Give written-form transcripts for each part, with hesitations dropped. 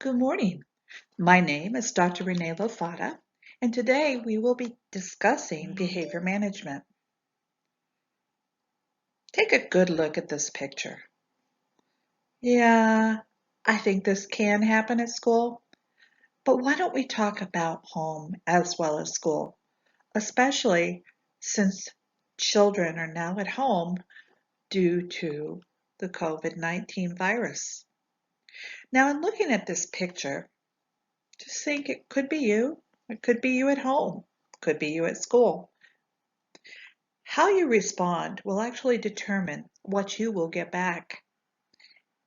Good morning. My name is Dr. Renee Lofata, and today we will be discussing behavior management. Take a good look at this picture. Yeah, I think this can happen at school, but why don't we talk about home as well as school, especially since children are now at home due to the COVID-19 virus. Now, in looking at this picture, just think it could be you. It could be you at home. It could be you at school. How you respond will actually determine what you will get back.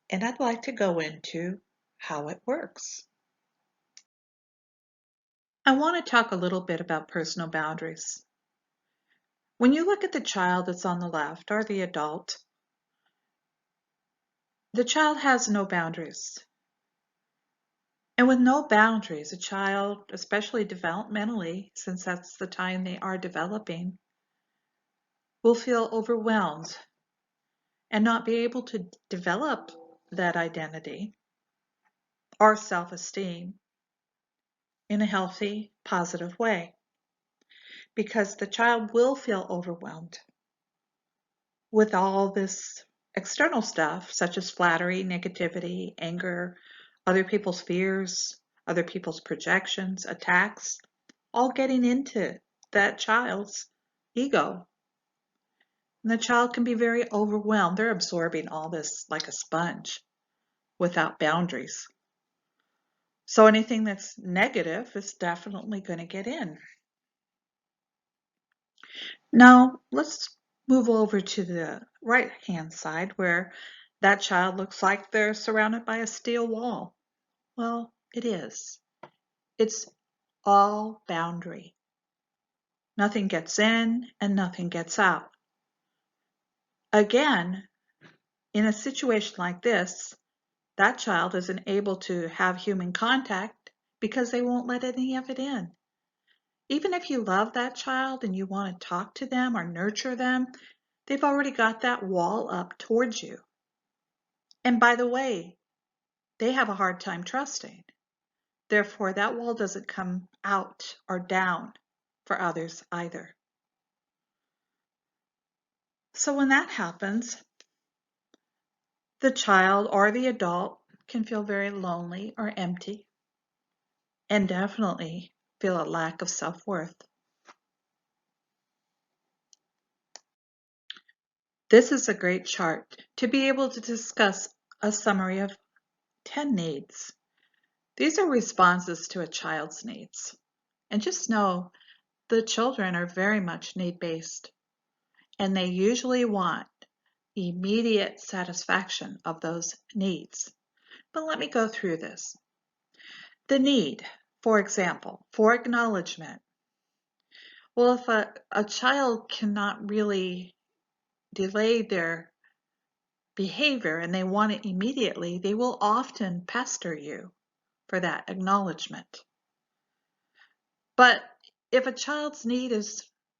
And I'd like to go into how it works. I want to talk a little bit about personal boundaries. When you look at the child that's on the left or the adult, the child has no boundaries. And with no boundaries, a child, especially developmentally, since that's the time they are developing, will feel overwhelmed and not be able to develop that identity or self-esteem in a healthy, positive way, because the child will feel overwhelmed with all this external stuff, such as flattery, negativity, anger, other people's fears, other people's projections, attacks, all getting into that child's ego. And the child can be very overwhelmed. They're absorbing all this like a sponge without boundaries. So anything that's negative is definitely going to get in. Now, let's move over to the right-hand side where that child looks like they're surrounded by a steel wall. Well, it is. It's all boundary. Nothing gets in and nothing gets out. Again, in a situation like this, that child isn't able to have human contact because they won't let any of it in. Even if you love that child and you want to talk to them or nurture them, they've already got that wall up towards you. And by the way, they have a hard time trusting. Therefore, that wall doesn't come out or down for others either. So when that happens, the child or the adult can feel very lonely or empty and definitely feel a lack of self-worth. This is a great chart to be able to discuss a summary of 10 needs. These are responses to a child's needs. And just know the children are very much need-based, and they usually want immediate satisfaction of those needs. But let me go through this. The need, for example, for acknowledgement. Well, if a child cannot really delay their behavior and they want it immediately, they will often pester you for that acknowledgement. But if a child's need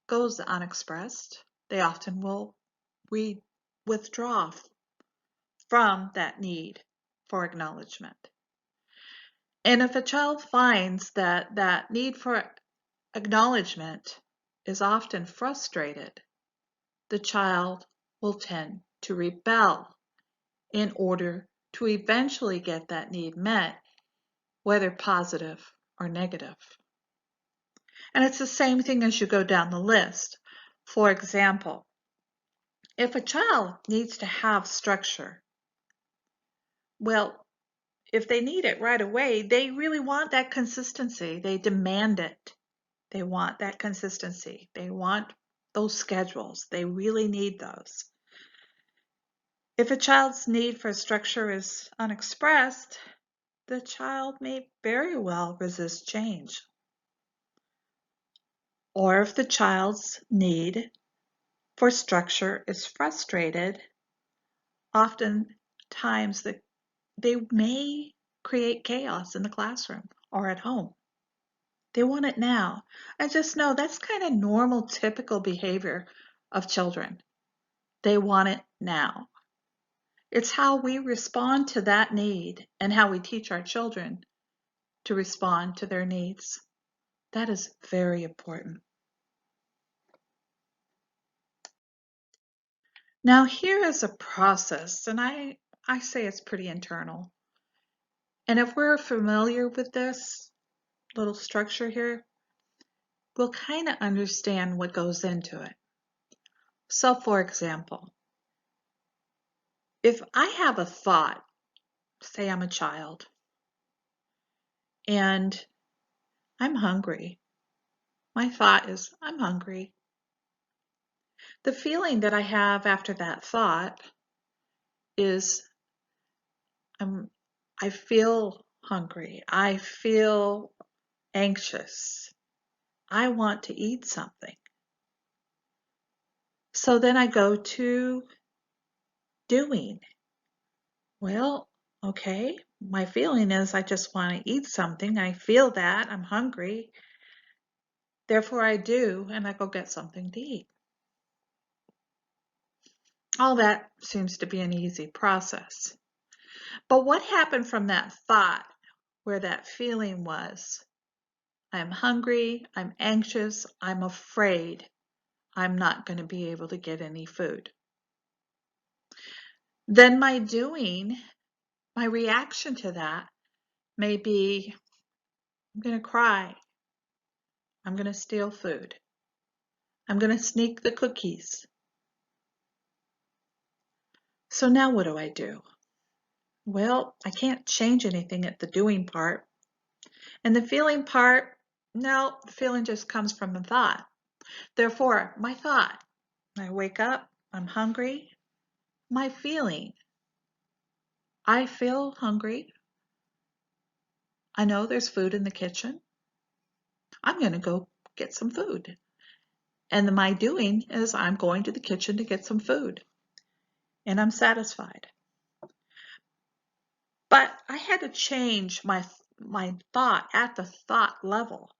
goes unexpressed, they often will withdraw from that need for acknowledgement. And if a child finds that that need for acknowledgement is often frustrated, the child will tend to rebel in order to eventually get that need met, whether positive or negative. And it's the same thing as you go down the list. For example, if a child needs to have structure, well, if they need it right away, they really want that consistency. They demand it. They want that consistency. They want those schedules. They really need those. If a child's need for structure is unexpressed, the child may very well resist change. Or if the child's need for structure is frustrated, oftentimes they may create chaos in the classroom or at home. They want it now. And just know that's kind of normal, typical behavior of children. They want it now. It's how we respond to that need and how we teach our children to respond to their needs. That is very important. Now, here is a process, and I say it's pretty internal. And if we're familiar with this little structure here, we'll kind of understand what goes into it. So, for example, if I have a thought, say I'm a child, and I'm hungry, my thought is, I'm hungry. The feeling that I have after that thought is, I feel hungry. I feel anxious. I want to eat something. So then I go to doing. Well, okay, my feeling is I just want to eat something. I feel that. I'm hungry. Therefore, I do, and I go get something to eat. All that seems to be an easy process. But what happened from that thought where that feeling was, I'm hungry, I'm anxious, I'm afraid I'm not going to be able to get any food? Then my doing, my reaction to that may be, I'm going to cry. I'm going to steal food. I'm going to sneak the cookies. So now what do I do? Well, I can't change anything at the doing part. And the feeling part, no, the feeling just comes from the thought. Therefore, my thought, I wake up, I'm hungry. My feeling, I feel hungry. I know there's food in the kitchen. I'm going to go get some food. And my doing is I'm going to the kitchen to get some food. And I'm satisfied. But I had to change my thought at the thought level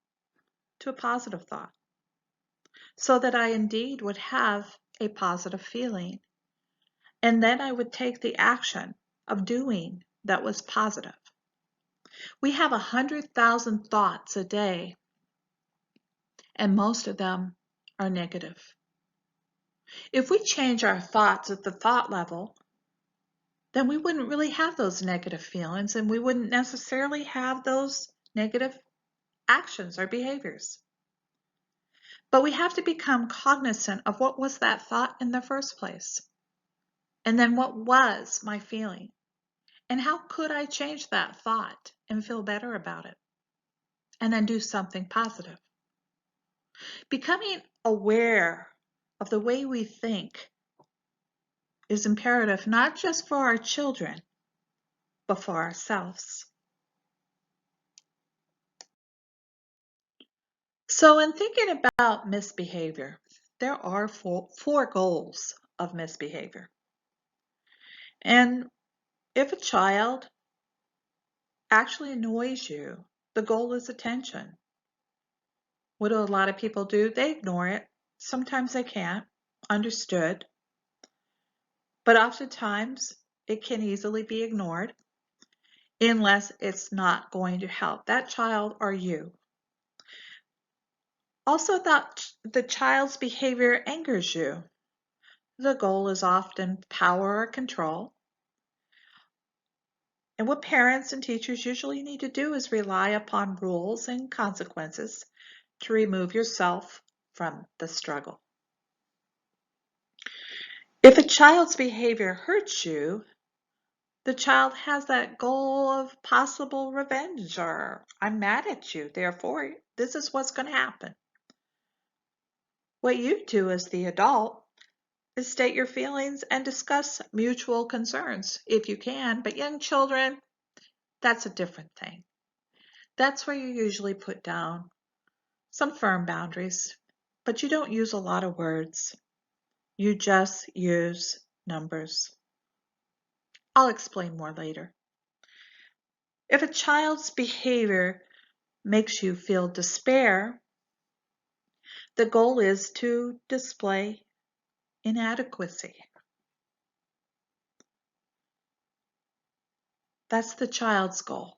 to a positive thought so that I indeed would have a positive feeling. And then I would take the action of doing that was positive. We have 100,000 thoughts a day, and most of them are negative. If we change our thoughts at the thought level, then we wouldn't really have those negative feelings and we wouldn't necessarily have those negative actions or behaviors. But we have to become cognizant of what was that thought in the first place. And then what was my feeling? And how could I change that thought and feel better about it? And then do something positive. Becoming aware of the way we think is imperative not just for our children, but for ourselves. So in thinking about misbehavior, there are four goals of misbehavior. And if a child actually annoys you, the goal is attention. What do a lot of people do? They ignore it. Sometimes they can't. Understood. But oftentimes it can easily be ignored unless it's not going to help that child or you. Also, that the child's behavior angers you. The goal is often power or control. And what parents and teachers usually need to do is rely upon rules and consequences to remove yourself from the struggle. If a child's behavior hurts you, the child has that goal of possible revenge or I'm mad at you, therefore this is what's going to happen. What you do as the adult is state your feelings and discuss mutual concerns if you can, but young children, that's a different thing. That's where you usually put down some firm boundaries, but you don't use a lot of words. You just use numbers. I'll explain more later. If a child's behavior makes you feel despair, the goal is to display inadequacy. That's the child's goal.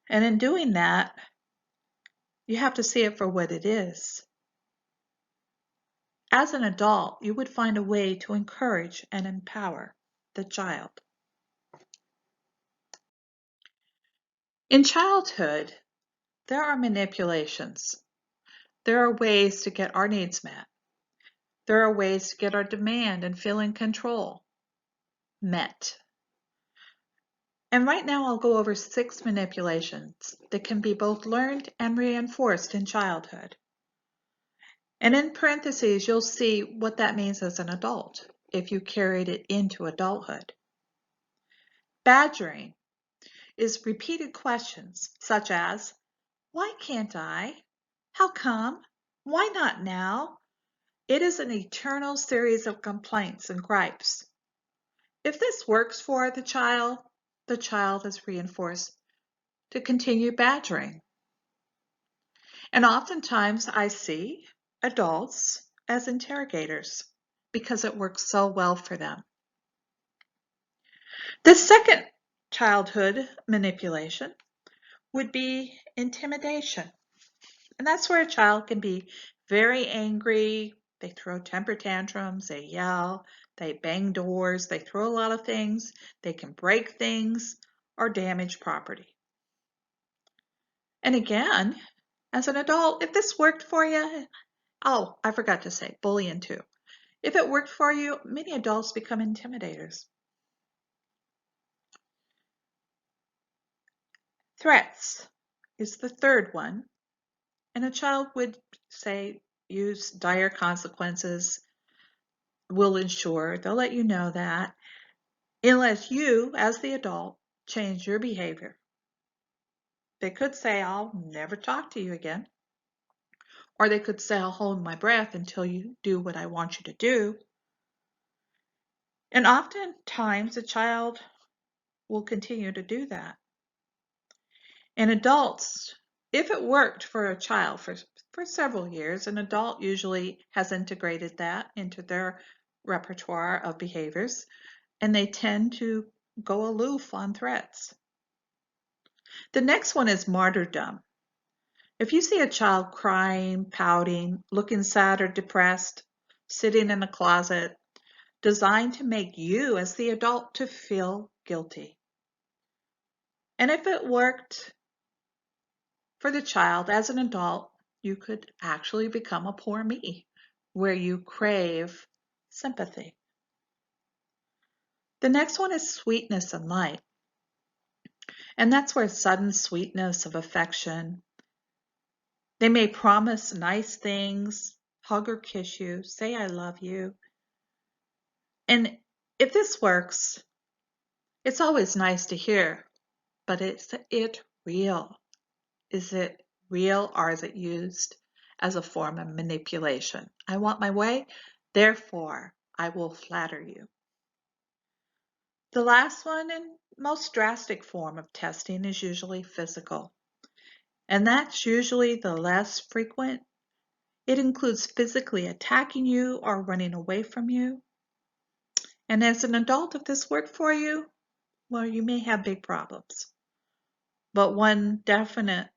And in doing that, you have to see it for what it is. As an adult, you would find a way to encourage and empower the child. In childhood, there are manipulations. There are ways to get our needs met. There are ways to get our demand and feel in control met. And right now I'll go over 6 manipulations that can be both learned and reinforced in childhood. And in parentheses, you'll see what that means as an adult if you carried it into adulthood. Badgering is repeated questions such as, why can't I? How come? Why not now? It is an eternal series of complaints and gripes. If this works for the child is reinforced to continue badgering. And oftentimes I see adults as interrogators because it works so well for them. The second childhood manipulation would be intimidation. And that's where a child can be very angry. They throw temper tantrums, they yell, they bang doors, they throw a lot of things, they can break things or damage property. And again, as an adult, if this worked for you, oh, I forgot to say, bullying too. If it worked for you, many adults become intimidators. Threats is the third one. And a child would say, use dire consequences will ensure, they'll let you know that, unless you, as the adult, change your behavior. They could say, I'll never talk to you again. Or they could say, I'll hold my breath until you do what I want you to do. And oftentimes a child will continue to do that. And adults, if it worked for a child for several years, an adult usually has integrated that into their repertoire of behaviors, and they tend to go aloof on threats. The next one is martyrdom. If you see a child crying, pouting, looking sad or depressed, sitting in a closet, designed to make you as the adult to feel guilty. And if it worked for the child as an adult, you could actually become a poor me, where you crave sympathy. The next one is sweetness and light. And that's where sudden sweetness of affection. They may promise nice things, hug or kiss you, say I love you. And if this works, it's always nice to hear, but is it real? Is it real or is it used as a form of manipulation? I want my way, therefore I will flatter you. The last one and most drastic form of testing is usually physical. And that's usually the less frequent. It includes physically attacking you or running away from you. And as an adult, if this worked for you, well, you may have big problems. But one definite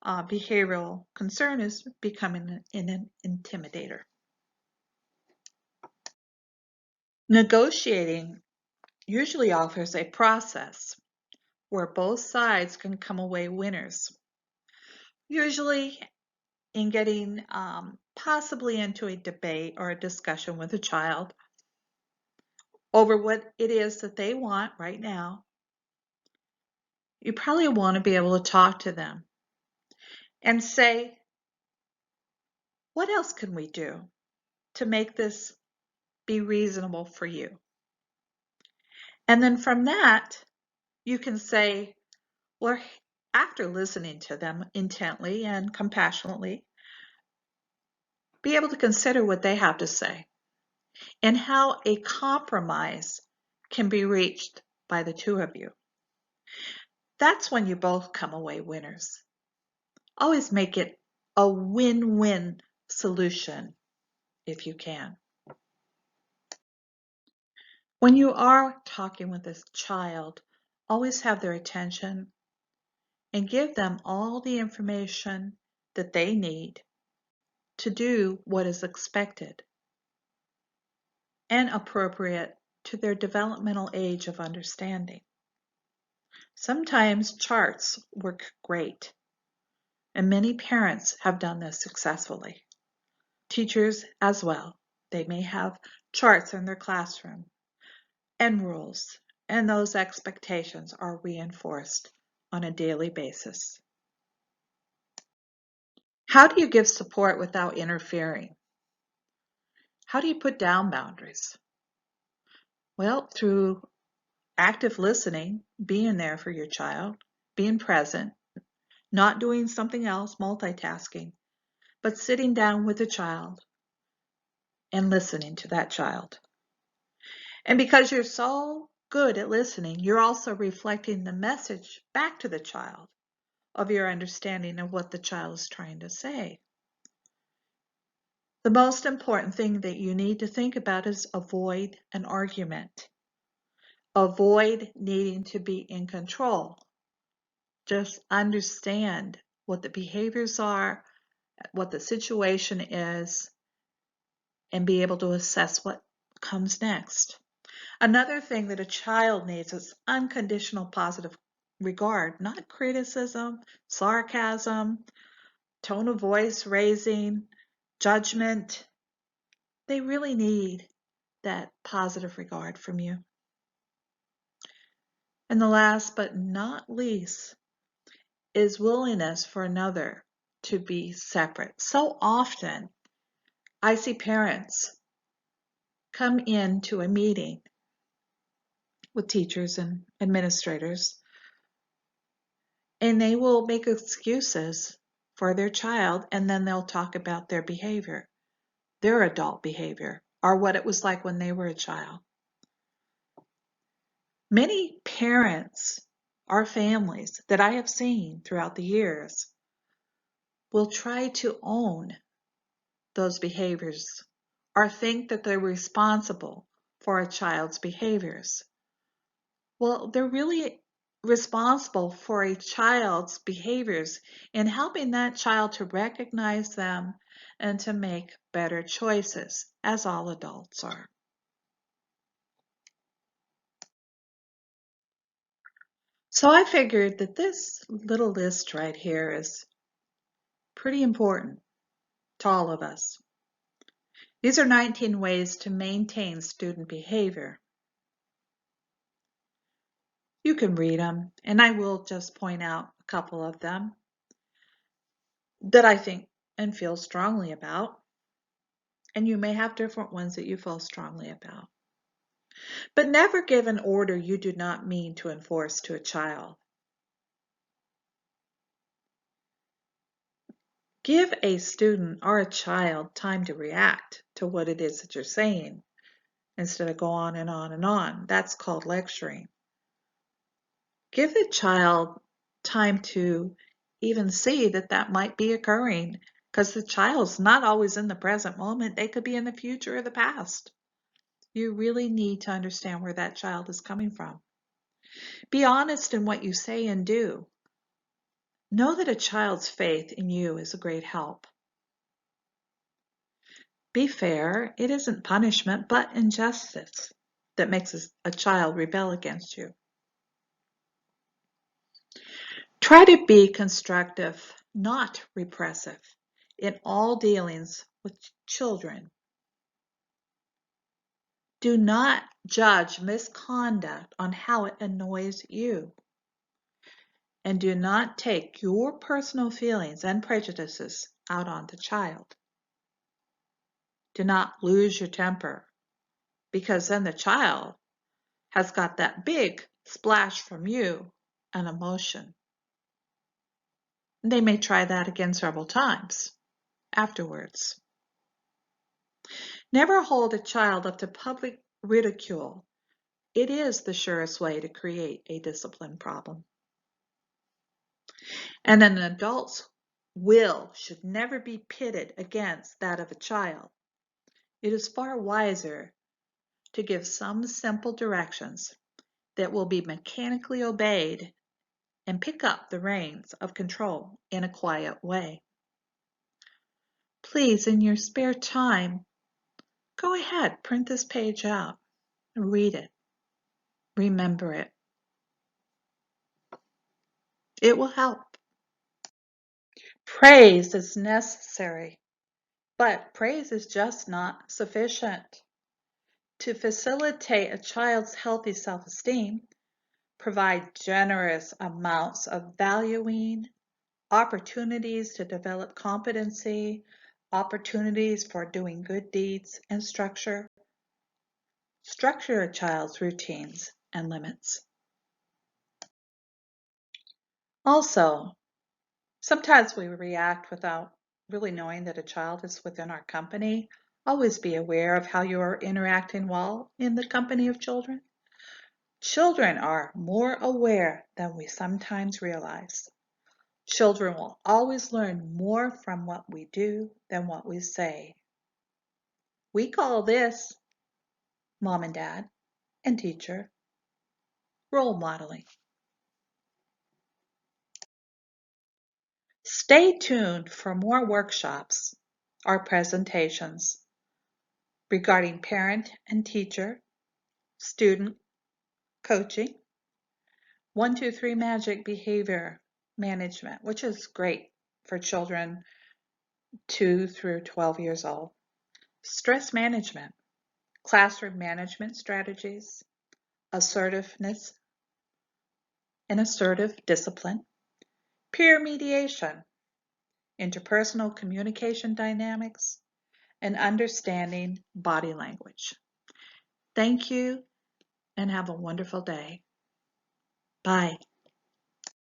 behavioral concern is becoming an intimidator. Negotiating usually offers a process where both sides can come away winners. Usually in getting possibly into a debate or a discussion with a child over what it is that they want right now, you probably want to be able to talk to them and say, what else can we do to make this be reasonable for you? And then from that, you can say, well, after listening to them intently and compassionately, be able to consider what they have to say and how a compromise can be reached by the two of you. That's when you both come away winners. Always make it a win-win solution if you can. When you are talking with this child always have their attention, and give them all the information that they need to do what is expected and appropriate to their developmental age of understanding. Sometimes charts work great, and many parents have done this successfully. Teachers as well. They may have charts in their classroom and rules, and those expectations are reinforced on a daily basis. How do you give support without interfering? How do you put down boundaries? Well, through active listening, being there for your child, being present, not doing something else, multitasking, but sitting down with the child and listening to that child. And because you're so good at listening, you're also reflecting the message back to the child of your understanding of what the child is trying to say. The most important thing that you need to think about is avoid an argument. Avoid needing to be in control. Just understand what the behaviors are, what the situation is, and be able to assess what comes next. Another thing that a child needs is unconditional positive regard, not criticism, sarcasm, tone of voice raising, judgment. They really need that positive regard from you. And the last but not least is willingness for another to be separate. So often I see parents come into a meeting with teachers and administrators, and they will make excuses for their child, and then they'll talk about their behavior, their adult behavior, or what it was like when they were a child. Many parents or families that I have seen throughout the years will try to own those behaviors or think that they're responsible for a child's behaviors. Well, they're really responsible for a child's behaviors in helping that child to recognize them and to make better choices, as all adults are. So I figured that this little list right here is pretty important to all of us. These are 19 ways to maintain student behavior. You can read them, and I will just point out a couple of them that I think and feel strongly about. And you may have different ones that you feel strongly about. But never give an order you do not mean to enforce to a child. Give a student or a child time to react to what it is that you're saying instead of go on and on and on. That's called lecturing. Give the child time to even see that that might be occurring, because the child's not always in the present moment. They could be in the future or the past. You really need to understand where that child is coming from. Be honest in what you say and do. Know that a child's faith in you is a great help. Be fair. It isn't punishment, but injustice that makes a child rebel against you. Try to be constructive, not repressive, in all dealings with children. Do not judge misconduct on how it annoys you. And do not take your personal feelings and prejudices out on the child. Do not lose your temper, because then the child has got that big splash from you, an emotion. They may try that again several times afterwards. Never hold a child up to public ridicule. It is the surest way to create a discipline problem. And an adult's will should never be pitted against that of a child. It is far wiser to give some simple directions that will be mechanically obeyed and pick up the reins of control in a quiet way. Please, in your spare time, go ahead, print this page out, read it, remember it. It will help. Praise is necessary, but praise is just not sufficient. To facilitate a child's healthy self-esteem, provide generous amounts of valuing, opportunities to develop competency, opportunities for doing good deeds, and structure a child's routines and limits. Also, sometimes we react without really knowing that a child is within our company. Always be aware of how you are interacting while in the company of children. Children are more aware than we sometimes realize. Children will always learn more from what we do than what we say. We call this, mom and dad and teacher, role modeling. Stay tuned for more workshops or presentations regarding parent and teacher, student coaching, 1, 2, 3 Magic behavior management, which is great for children 2 through 12 years old, stress management, classroom management strategies, assertiveness and assertive discipline, peer mediation, interpersonal communication dynamics, and understanding body language. Thank you and have a wonderful day. Bye.